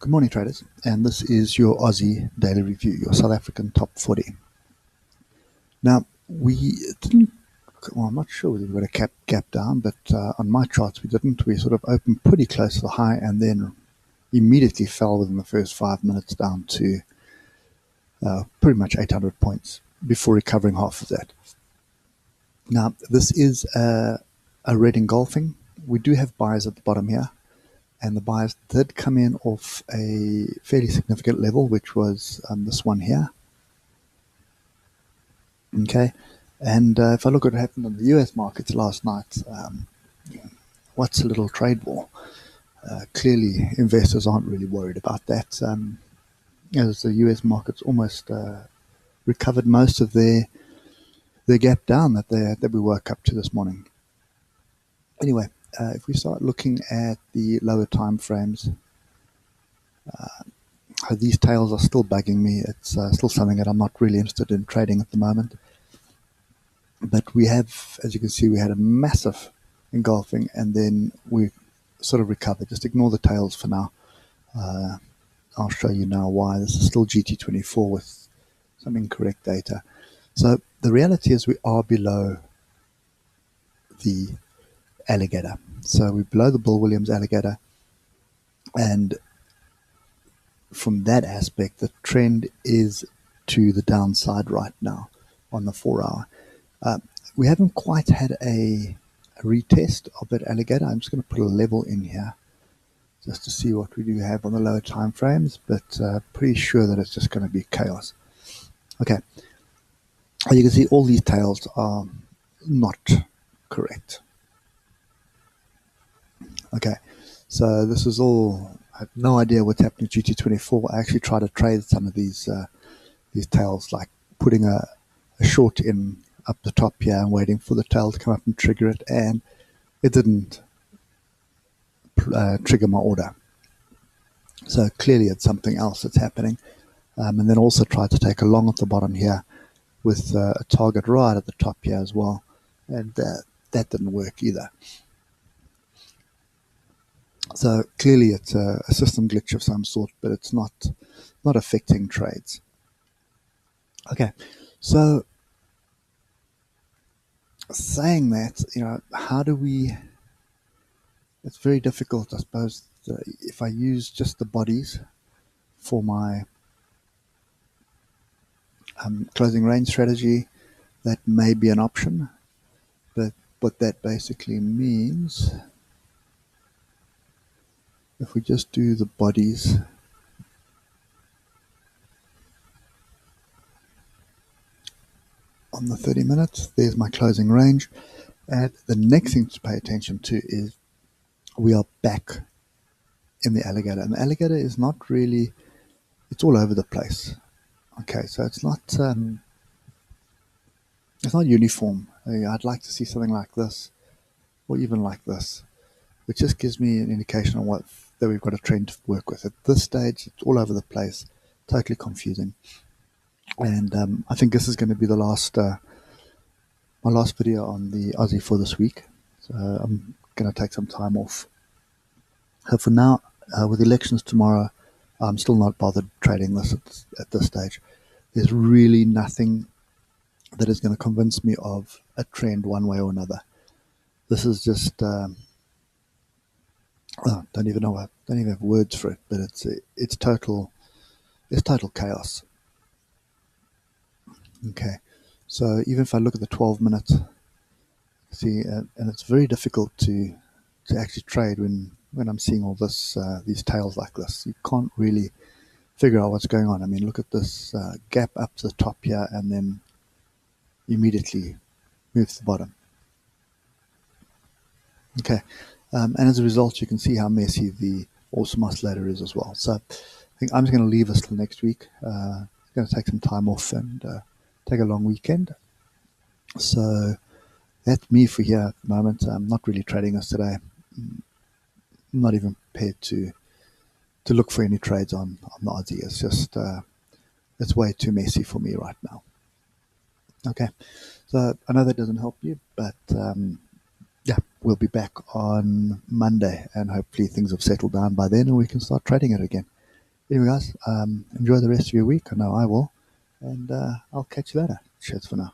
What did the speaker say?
Good morning, traders, and this is your Aussie Daily Review, your South African Top 40. Now, we didn't, well, I'm not sure whether we got a gap down, but on my charts we didn't. We sort of opened pretty close to the high and then immediately fell within the first 5 minutes down to pretty much 800 points before recovering half of that. Now, this is a red engulfing. We do have buyers at the bottom here. And the buyers did come in off a fairly significant level, which was this one here. Okay, and if I look at what happened on the US markets last night, what's a little trade war? Clearly, investors aren't really worried about that, as the US markets almost recovered most of their gap down that we woke up to this morning. Anyway. If we start looking at the lower time frames, these tails are still bugging me. It's still something that I'm not really interested in trading at the moment. But we have, as you can see, we had a massive engulfing and then we sort of recovered. Just ignore the tails for now. I'll show you now why. This is still GT24 with some incorrect data. So the reality is we are below the alligator. So we're below the Bill Williams alligator, and from that aspect the trend is to the downside right now on the 4 hour. We haven't quite had a retest of that alligator. I'm just going to put a level in here just to see what we do have on the lower time frames, but pretty sure that it's just going to be chaos. Okay, you can see all these tails are not correct. Okay, so this is all, I have no idea what's happening to GT24. I actually tried to trade some of these tails, like putting a short in up the top here and waiting for the tail to come up and trigger it, and it didn't trigger my order. So clearly it's something else that's happening. And then also tried to take a long at the bottom here with a target right at the top here as well, and that didn't work either. So clearly it's a system glitch of some sort, but it's not affecting trades. Okay, so saying that, how do we? It's very difficult, I suppose, if I use just the bodies for my closing range strategy. That may be an option, but what that basically means, if we just do the bodies, on the 30 minutes, there's my closing range. And the next thing to pay attention to is we are back in the alligator. And the alligator is not really, it's all over the place. Okay, so it's not uniform. I'd like to see something like this, or even like this, which just gives me an indication on that we've got a trend to work with. At this stage, it's all over the place, totally confusing. And I think this is going to be the last, my last video on the Aussie for this week. So I'm going to take some time off. So for now, with elections tomorrow, I'm still not bothered trading this at this stage. There's really nothing that is going to convince me of a trend one way or another. This is just, don't even have words for it, but it's total chaos. Okay, so even if I look at the 12 minutes, see, and it's very difficult to actually trade when I'm seeing all this, these tails like this. You can't really figure out what's going on. I mean, look at this gap up to the top here and then immediately move to the bottom. Okay, and as a result, you can see how messy the awesome oscillator is as well. So I think I'm just going to leave this till next week. I'm going to take some time off and take a long weekend. So that's me for here at the moment. I'm not really trading this today. I'm not even prepared to look for any trades on the Aussie. It's just it's way too messy for me right now. Okay, so I know that doesn't help you, but yeah, we'll be back on Monday, and hopefully things have settled down by then and we can start trading it again. Anyway, guys, enjoy the rest of your week. I know I will. And I'll catch you later. Cheers for now.